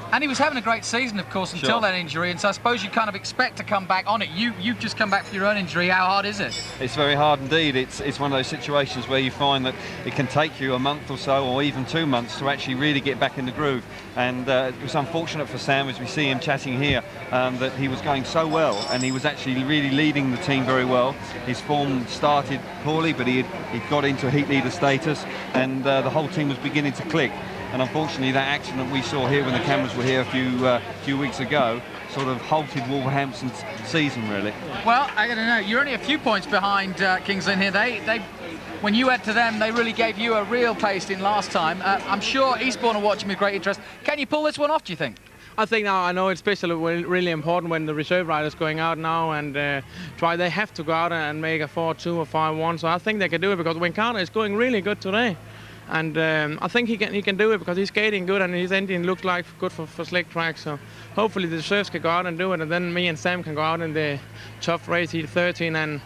And he was having a great season, of course, until that injury, and so I suppose you kind of expect to come back on it. You've just come back for your own injury. How hard is it? It's very hard indeed. It's one of those situations where you find that it can take you a month or so, or even 2 months, to actually really get back in the groove. And it was unfortunate for Sam, as we see him chatting here, that he was going so well, and he was actually really leading the team very well. His form started poorly, but he got into heat leader status, and the whole team was beginning to click. And unfortunately, that accident we saw here when the cameras were here a few weeks ago sort of halted Wolverhampton's season, really. Well, I don't know. You're only a few points behind Kings Lynn here. They when you went to them, they really gave you a real pasting last time. I'm sure Eastbourne are watching with great interest. Can you pull this one off, do you think? I think now, I know it's especially really important when the reserve riders going out now and they have to go out and make a 4-2 or 5-1. So I think they can do it because Wincana is going really good today. And I think he can do it because he's skating good and his engine looks like good for slick track. So hopefully the reserves can go out and do it, and then me and Sam can go out in the tough race heat 13 and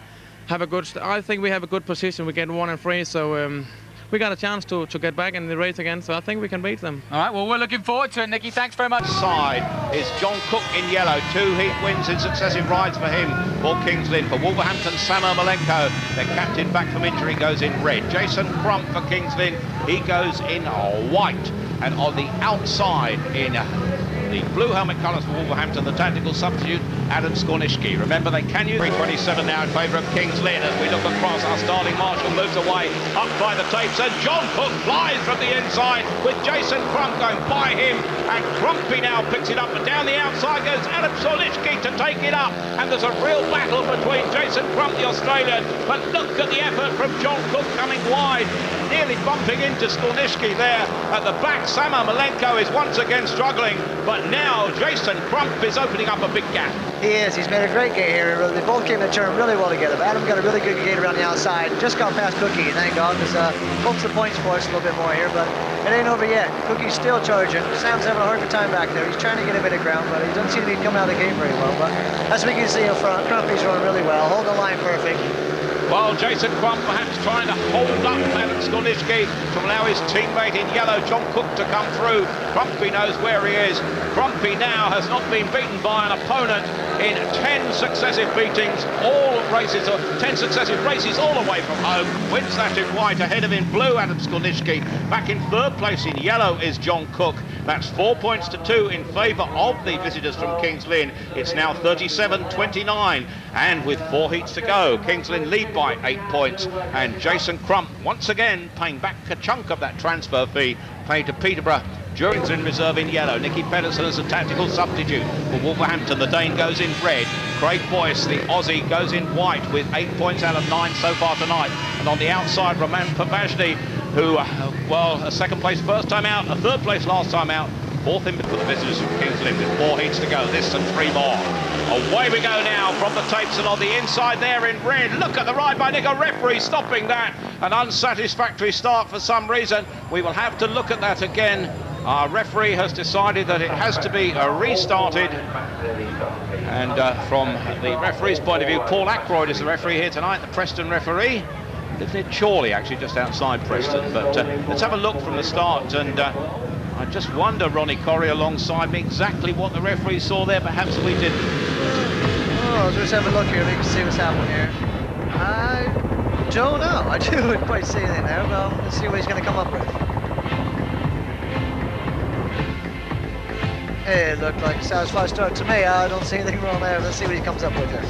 have a good. I think we have a good position. We get 1 and 3, so we got a chance to get back in the race again. So I think we can beat them. All right. Well, we're looking forward to it, Nicky. Thanks very much. Side is John Cook in yellow. 2 heat wins in successive rides for him. For Kings Lynn. For Wolverhampton, Sam Malenko, their captain back from injury, goes in red. Jason Crump for Kings Lynn, he goes in white. And on the outside in the blue helmet colours for Wolverhampton, the tactical substitute, Adam Skornishki. Remember, they can use 3:27 now in favour of Kings Lynn. As we look across, our starting marshal moves away, up by the tapes, and John Cook flies from the inside with Jason Crump going by him, and Crumpy now picks it up, and down the outside goes Adam Skornishki to take it up, and there's a real battle between Jason Crump, the Australian, but look at the effort from John Cook coming wide, nearly bumping into Skornishki there at the back. Sam Malenko is once again struggling, but now Jason Crump is opening up a big gap. He is. He's made a great gate here. They both came to turn really well together. Adam got a really good gate around the outside. Just got past Cookie, thank God, because hopes the points for us a little bit more here, but it ain't over yet. Cookie's still charging. Sam's having a hard time back there. He's trying to get a bit of ground, but he doesn't seem to be coming out of the gate very well. But as we can see in front, Crumpy's running really well, holding the line perfect. Well, Jason Crump perhaps trying to hold up Adam Skornishki to allow his teammate in yellow, John Cook, to come through. Crumpy knows where he is. Crumpy now has not been beaten by an opponent in 10 successive beatings, 10 successive races all away from home. Wins that in white, ahead of in blue, Adam Skornishki. Back in 3rd place in yellow is John Cook. That's 4 points to 2 in favour of the visitors from Kings Lynn. It's now 37-29, and with 4 heats to go, Kings Lynn lead by 8 points, and Jason Crump once again paying back a chunk of that transfer fee paid to Peterborough. During's in reserve in yellow. Nicky Pedersen as a tactical substitute for Wolverhampton. The Dane goes in red. Craig Boyce, the Aussie, goes in white with 8 points out of 9 so far tonight. And on the outside, Roman Pavashny, who, well, a 2nd place first time out, a 3rd place last time out, 4th in for the visitors from Kings Lynn with 4 heats to go. This and 3 more. Away we go now from the tapes, and on the inside there in red. Look at the ride by Nick. A referee stopping that. An unsatisfactory start for some reason. We will have to look at that again. Our referee has decided that it has to be restarted. And from the referee's point of view, Paul Ackroyd is the referee here tonight, the Preston referee. Lives near Chorley, actually, just outside Preston. But let's have a look from the start. And I just wonder, Ronnie Corrie alongside me, exactly what the referee saw there. Perhaps we didn't. Oh, let's just have a look here. We can see what's happening here. I don't know. I didn't quite see anything there, but let's see what he's going to come up with. It looked like a satisfied start to me. I don't see anything wrong there. Let's see what he comes up with here.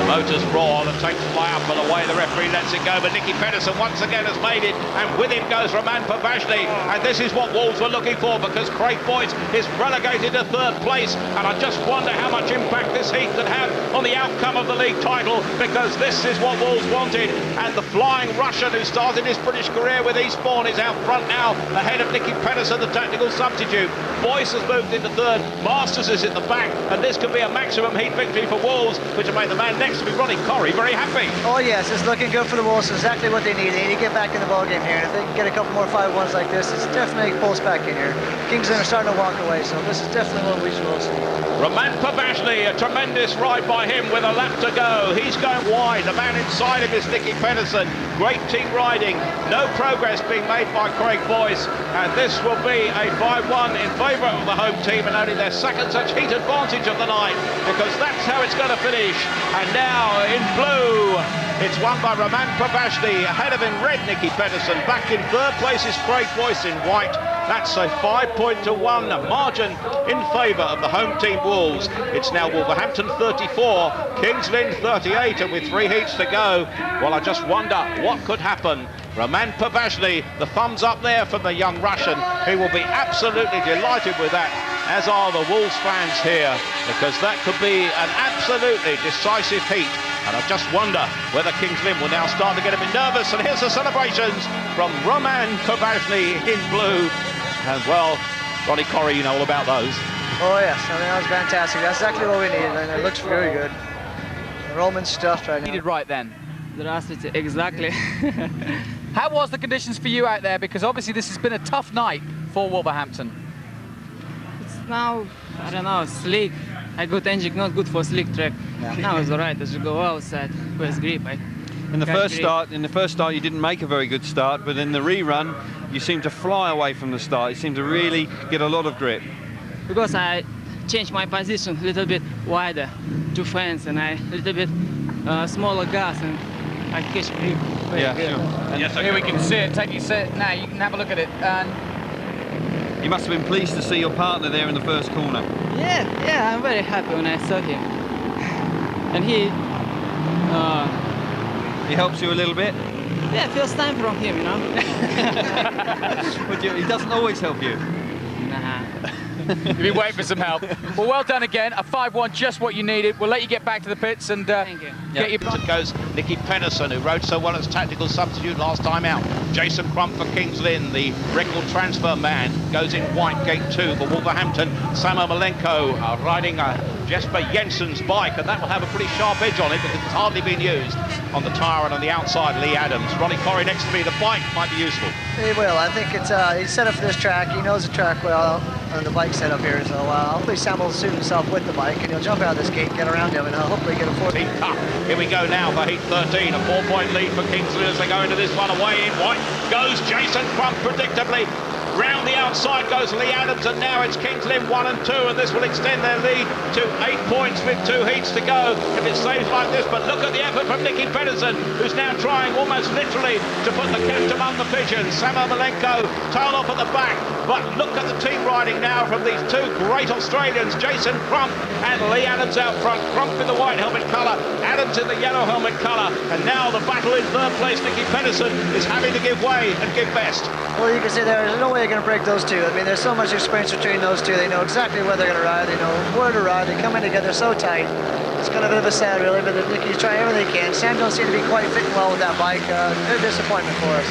Motors roar, the tapes fly up and away, the referee lets it go, but Nicky Pedersen once again has made it, and with him goes Roman Pavashny, and this is what Wolves were looking for, because Craig Boyce is relegated to 3rd place, and I just wonder how much impact this heat could have on the outcome of the league title, because this is what Wolves wanted, and the flying Russian who started his British career with Eastbourne is out front now, ahead of Nicky Pedersen, the tactical substitute. Boyce has moved into 3rd, Masters is at the back, and this could be a maximum heat victory for Wolves, which will make the man next to be Ronnie Corrie very happy. Oh yes, it's looking good for the Wolves. Exactly what they need. They need to get back in the ball game here. And if they can get a couple more 5-1s like this, it's definitely pulse back in here. Kings Lynn are starting to walk away, so this is definitely what we should all see. Roman Pavashny, a tremendous ride by him with a lap to go. He's going wide. The man inside him is Nicky Pedersen. Great team riding. No progress being made by Craig Boyce. And this will be a 5-1 in favour of the home team, and only their 2nd such heat advantage of the night, because that's how it's going to finish. And now in blue, it's won by Roman Pavashny. Ahead of in red, Nicky Pedersen. Back in 3rd place is Craig Boyce in white. That's a 5-1 margin in favour of the home team Wolves. It's now Wolverhampton 34, Kings Lynn 38, and with 3 heats to go, well, I just wonder what could happen. Roman Pavashny, the thumbs up there from the young Russian. He will be absolutely delighted with that, as are the Wolves fans here, because that could be an absolutely decisive heat. And I just wonder whether Kings Lynn will now start to get a bit nervous. And here's the celebrations from Roman Kovashny in blue. And well, Ronnie Corrie, you know all about those. Oh yes, I mean, that was fantastic. That's exactly what we needed, and it looks very good. Roman's stuffed right now. You did right then. Здравствуйте, exactly. How was the conditions for you out there? Because obviously this has been a tough night for Wolverhampton. It's now, I don't know, slick. A good engine, not good for slick track. Yeah. Now it's alright as you go outside with grip. In the first start, you didn't make a very good start, but in the rerun, you seemed to fly away from the start. You seemed to really get a lot of grip. Because I changed my position a little bit wider to fence, and I a little bit smaller gas, and I catch grip. Yeah, sure. And here we can see it. Take your set now. You can have a look at it. And you must have been pleased to see your partner there in the first corner. Yeah, I'm very happy when I saw him. And he helps you a little bit? Yeah, first time from him, you know. But he doesn't always help you? Nah. You've been waiting for some help. Well, well done again. A 5-1, just what you needed. We'll let you get back to the pits and Thank you. get your... It goes Nicky Pennison, who rode so well as tactical substitute last time out. Jason Crump for Kings Lynn, the record transfer man, goes in white, gate 2 for Wolverhampton. Samo Malenko riding Jesper Jensen's bike, and that will have a pretty sharp edge on it because it's hardly been used. On the tyre and on the outside, Lee Adams. Ronnie Corrie next to me, the bike might be useful. He will. I think it's he's set up for this track. He knows the track well, and the bike set up here. So hopefully Sam will suit himself with the bike, and he'll jump out of this gate, get around him, and hopefully get a 14. Here we go now for heat 13. A 4-point lead for Kings Lynn as they go into this one. Away in white goes Jason Crump predictably. Round the outside goes Lee Adams, and now it's Kings Lynn 1 and 2, and this will extend their lead to 8 points with 2 heats to go if it stays like this. But look at the effort from Nicky Pennison, who's now trying almost literally to put the cat among the pigeons. Samo Malenko tailed off at the back, but look at the team riding now from these 2 great Australians, Jason Crump and Lee Adams out front. Crump in the white helmet colour, Adams in the yellow helmet colour, and now the battle in third place. Nicky Pennison is having to give way and give best. Well, you can see there's no way you're going to break those two. I mean, there's so much experience between those two. They know exactly where they're going to ride. They know where to ride. They come in together so tight. It's kind of a bit of a sad, really, but Nicky's trying everything he can. Sam don't seem to be quite fitting well with that bike. Bit of disappointment for us.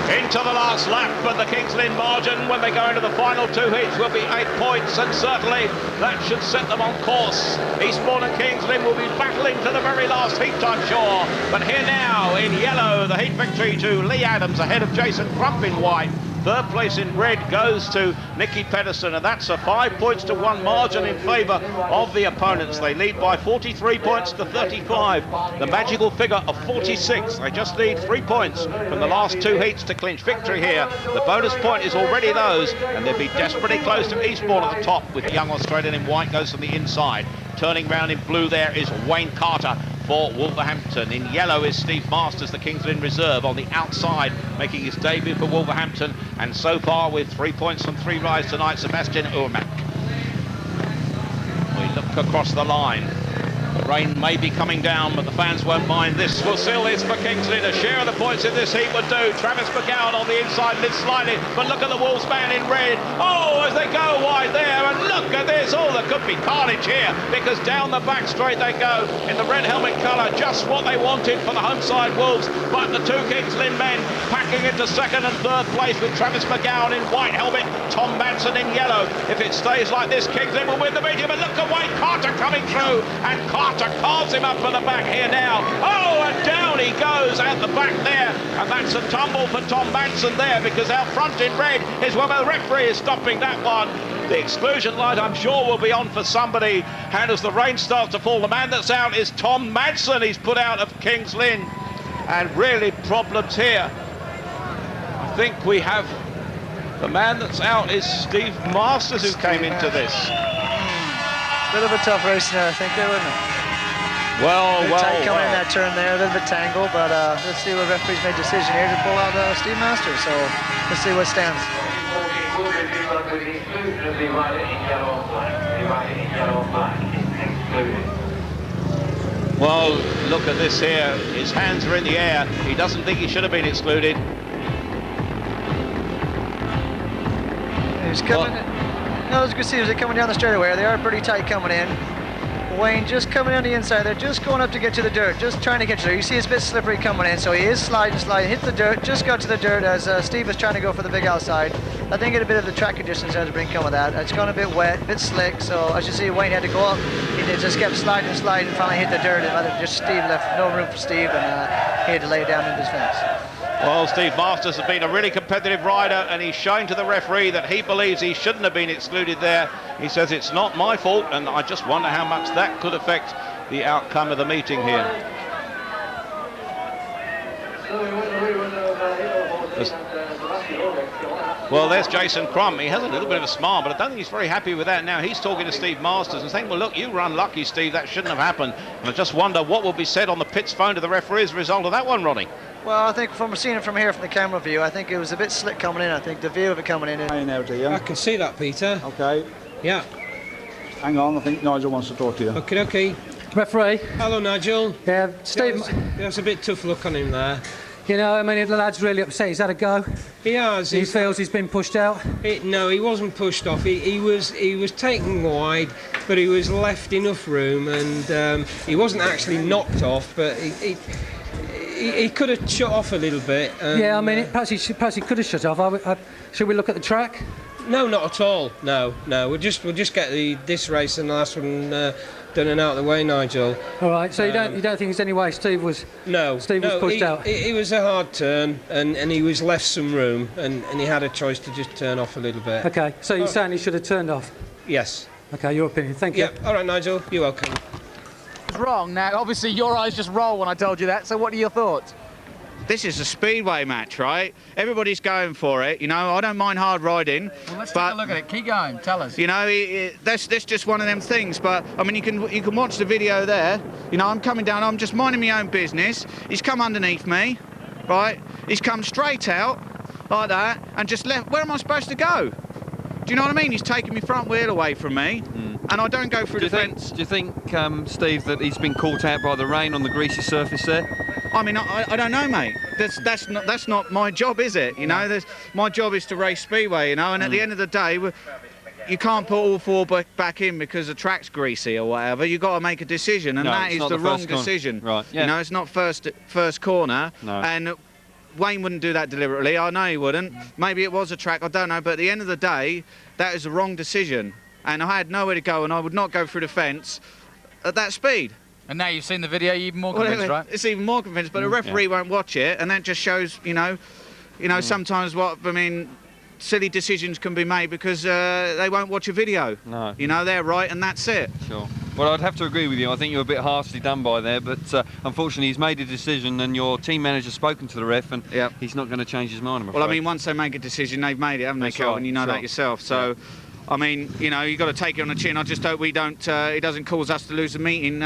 Into the last lap, but the Kings Lynn margin when they go into the final 2 heats will be 8 points, and certainly that should set them on course. Eastbourne and Kings Lynn will be battling to the very last heat, I'm sure. But here now in yellow, the heat victory to Lee Adams ahead of Jason Crump in white. Third place in red goes to Nicky Pennison, and that's a 5 points to 1 margin in favour of the opponents. They lead by 43 points to 35. The magical figure of 46. They just need 3 points from the last 2 heats to clinch victory here. The bonus point is already those, and they'll be desperately close to Eastbourne at the top, with the young Australian in white goes from the inside. Turning round in blue there is Wayne Carter for Wolverhampton. In yellow is Steve Masters, the Kings Lynn reserve, on the outside, making his debut for Wolverhampton. And so far, with 3 points from 3 rides tonight, Sebastian Urmack. We look across the line. The rain may be coming down, but the fans won't mind. This will seal this for Kings Lynn. A share of the points in this heat would do. Travis McGowan on the inside, lives slightly, but look at the Wolves man in red. Oh, as they go wide there, and look at this. Oh, there could be carnage here, because down the back straight they go in the red helmet colour, just what they wanted for the home side Wolves. But the 2 Kings Lynn men packing into 2nd and 3rd place with Travis McGowan in white helmet, Tom Manson in yellow. If it stays like this, Kings Lynn will win the meeting. But look at Wayne Carter coming through, and Carter carves him up for the back here now. Oh, and down he goes out the back there, and that's a tumble for Tom Manson there, because out front in red is where the referee is stopping that one. The exclusion light, I'm sure, will be on for somebody, and as the rain starts to fall, the man that's out is Tom Manson. He's put out of Kings Lynn, and really problems here. I think we have the man that's out is Steve Masters, who came into this. Bit of a tough race there, I think, there, wasn't it? Well, tight coming in that turn there, a little bit tangled, but let's see what referee's made a decision here to pull out Steve Masters. So let's see what stands. Well, look at this here. His hands are in the air. He doesn't think he should have been excluded. He's coming. No, as you can see, as they're coming down the straightaway, they are pretty tight coming in. Wayne just coming on the inside there, just going up to get to the dirt, just trying to get to there. You see it's a bit slippery coming in, so he is sliding, hit the dirt, just got to the dirt as Steve was trying to go for the big outside. I think it a bit of the track conditions has been coming with that. It's gone a bit wet, a bit slick, so as you see Wayne had to go up. He just kept sliding, finally hit the dirt, and just Steve left no room for Steve, and he had to lay it down into his fence. Well, Steve Masters has been a really competitive rider, and he's shown to the referee that he believes he shouldn't have been excluded there. He says it's not my fault, and I just wonder how much that could affect the outcome of the meeting here. Well, there's Jason Crump. He has a little bit of a smile, but I don't think he's very happy with that. Now he's talking to Steve Masters and saying, well, look, you were unlucky, Steve. That shouldn't have happened. And I just wonder what will be said on the pit's phone to the referee as a result of that one, Ronnie. Well, I think from seeing it from here, from the camera view, I think it was a bit slick coming in. I think the view of it coming in. Now, do you? I can see that, Peter. Okay. Yeah. Hang on, I think Nigel wants to talk to you. Okay, okay. Referee. Hello, Nigel. Yeah, Steve. There's a bit tough look on him there. You know, I mean, the lad's really upset. He's had a go. He has. He feels he's been pushed out. No, he wasn't pushed off. He was taken wide, but he was left enough room, and he wasn't actually knocked off, but he could have shut off a little bit. Yeah, I mean, perhaps he could have shut off. Should we look at the track? No, not at all. No. We'll just get this race and the last one done and out of the way, Nigel. All right. So you don't think there's any way Steve was pushed out? It was a hard turn, and he was left some room, and he had a choice to just turn off a little bit. Okay. So you're saying he should have turned off? Yes. Okay. Your opinion. Thank you. Yeah. All right, Nigel. You're welcome. Wrong. Now, obviously, your eyes just roll when I told you that. So, what are your thoughts? This is a speedway match, right? Everybody's going for it. You know, I don't mind hard riding. Well, let's take a look at it. Keep going. Tell us. You know, that's just one of them things. But I mean, you can watch the video there. You know, I'm coming down. I'm just minding my own business. He's come underneath me, right? He's come straight out like that and just left. Where am I supposed to go? Do you know what I mean? He's taking my front wheel away from me, and I don't go through the fence. Do you think, Steve, that he's been caught out by the rain on the greasy surface there? I mean, I don't know, mate. That's not my job, is it? You know, my job is to race speedway. You know, and at the end of the day, you can't put all four back in because the track's greasy or whatever. You've got to make a decision, and that is the wrong decision. Right. Yeah. You know, it's not first corner. No. And Wayne wouldn't do that deliberately. I know he wouldn't. Maybe it was a track. I don't know. But at the end of the day, that is the wrong decision. And I had nowhere to go, and I would not go through the fence at that speed. And now you've seen the video, you're even more convinced, right? It's even more convinced, but a referee won't watch it, and that just shows, you know, sometimes silly decisions can be made because they won't watch a video. No. You know, they're right, and that's it. Sure. Well, I'd have to agree with you. I think you're a bit harshly done by there, but unfortunately he's made a decision, and your team manager's spoken to the ref, and he's not going to change his mind, I'm afraid. Well, I mean, once they make a decision, they've made it, haven't they, Kelvin? You know that yourself. So, I mean, you know, you've got to take it on the chin. I just hope we don't. It doesn't cause us to lose the meeting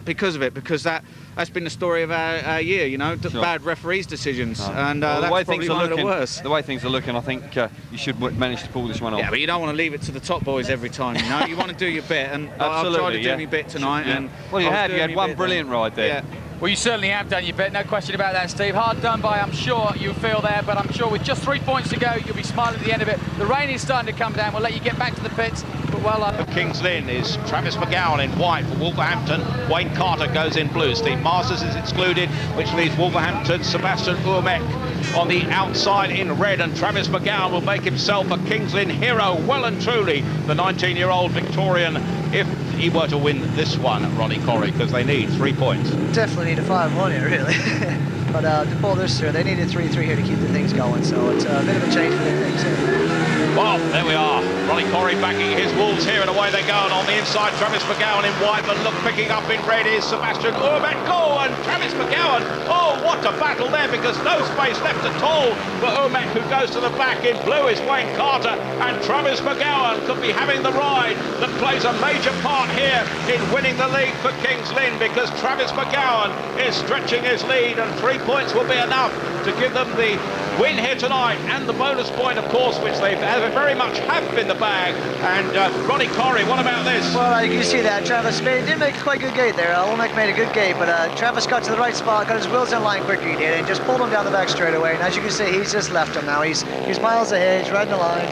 because of it, because that's been the story of our year. You know, bad referees' decisions, and well, that's probably one of the worst. The way things are looking, I think you should manage to pull this one off. Yeah, but you don't want to leave it to the top boys every time. You know, you want to do your bit, and I've tried to do my bit tonight. And well, you had one brilliant ride there. Yeah. Well, you certainly have done your bit, no question about that, Steve. Hard done by, I'm sure you feel there, but I'm sure with just 3 points to go, you'll be smiling at the end of it. The rain is starting to come down. We'll let you get back to the pits, but well done. For Kings Lynn is Travis McGowan in white for Wolverhampton. Wayne Carter goes in blue. Steve Masters is excluded, which leaves Wolverhampton Sebastian Urmek on the outside in red, and Travis McGowan will make himself a Kings Lynn hero, well and truly, the 19-year-old Victorian, if he were to win this one, Ronnie Corrie, because they need 3 points. Definitely need a 5-1 here, really. But to pull this through, they needed 3-3 here to keep the things going, so it's a bit of a change for the things here. Well, there we are. Ronnie Corrie backing his Wolves here, and away they go. And on the inside, Travis McGowan in white, but look, picking up in red is Sebastian Urmek. Oh, and Travis McGowan. Oh, what a battle there, because no space left at all for Urmek, who goes to the back. In blue is Wayne Carter, and Travis McGowan could be having the ride that plays a major part here in winning the league for Kings Lynn, because Travis McGowan is stretching his lead, and 3 points will be enough to give them the win here tonight, and the bonus point, of course, which they very much have in the bag. And Ronnie Corrie, what about this? Well, you can see that Travis did make quite a good gate there. Olmec made a good gate, but Travis got to the right spot, got his wheels in line quicker, he did, and just pulled him down the back straight away. And as you can see, he's just left him now. He's miles ahead, he's riding the line.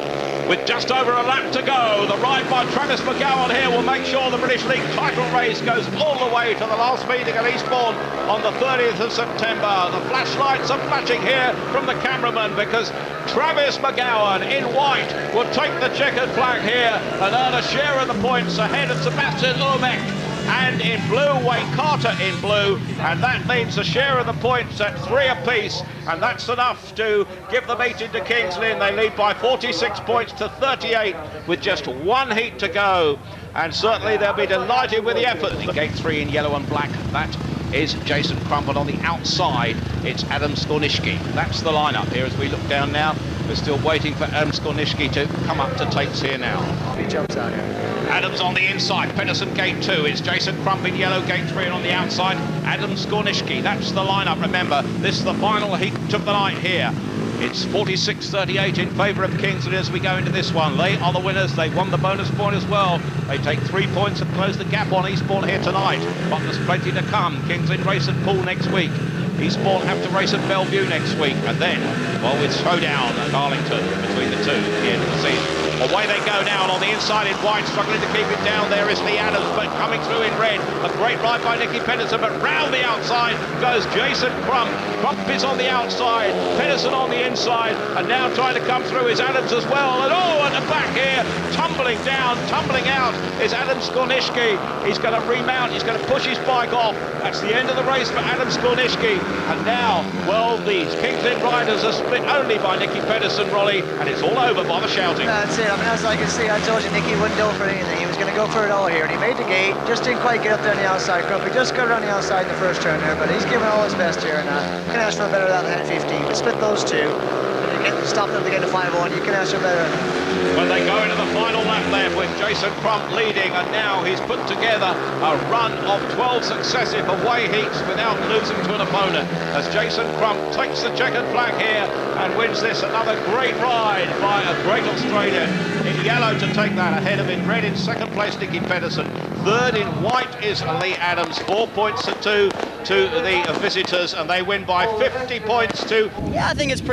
with just over a lap to go. The ride by Travis McGowan here will make sure the British League title race goes all the way to the last meeting at Eastbourne on the 30th of September. The flashlights are flashing here from the cameraman because Travis McGowan in white will take the checkered flag here and earn a share of the points ahead of Sebastian Ullrich. And in blue, Wayne Carter in blue, and that leaves a share of the points at 3 apiece, and that's enough to give the meeting to Kings Lynn. They lead by 46 points to 38 with just one heat to go, and certainly they'll be delighted with the effort. In gate 3 in yellow and black, that is Jason Crumpet. On the outside, it's Adam Skornishki. That's the lineup here as we look down now. We're still waiting for Adam Skornishki to come up to tapes here now. He jumps out here. Adams on the inside, Pedersen gate 2, it's Jason Crump in yellow, gate 3, and on the outside, Adam Skornishki. That's the lineup, remember, this is the final heat of the night here. It's 46-38 in favour of Kings Lynn as we go into this one. They are the winners, they won the bonus point as well. They take 3 points and close the gap on Eastbourne here tonight, but there's plenty to come. Kings Lynn race at Poole next week. Eastbourne have to race at Bellevue next week, and then, well, with showdown at Arlington between the two at the end of the season. Away they go now, and on the inside in white, struggling to keep it down there is Lee Adams, but coming through in red. A great ride by Nicky Pedersen, but round the outside goes Jason Crump. Crump is on the outside, Pedersen on the inside, and now trying to come through is Adams as well. And oh, at the back here, tumbling down, tumbling out is Adam Skornishki. He's going to remount, he's going to push his bike off. That's the end of the race for Adam Skornishki. And now, well, these Kings Lynn riders are split only by Nicky Pedersen, Rolly, and it's all over by the shouting. That's it. I mean, as I can see, I told you Nicky wouldn't go for anything. He was going to go for it all here, and he made the gate. Just didn't quite get up there on the outside. He just got around the outside in the first turn there, but he's giving all his best here, and you can ask for better than that 15. But split those two. Stop them to get to 5-1. You can ask for better. When they go into the final lap there with Jason Crump leading, and now he's put together a run of 12 successive away heats without losing to an opponent, as Jason Crump takes the checkered flag here and wins this. Another great ride by a great Australian in yellow to take that. Ahead of in red in second place Nicky Pedersen. Third in white is Lee Adams. 4 points to 2 to the visitors, and they win by 50 points to... Yeah, I think it's pretty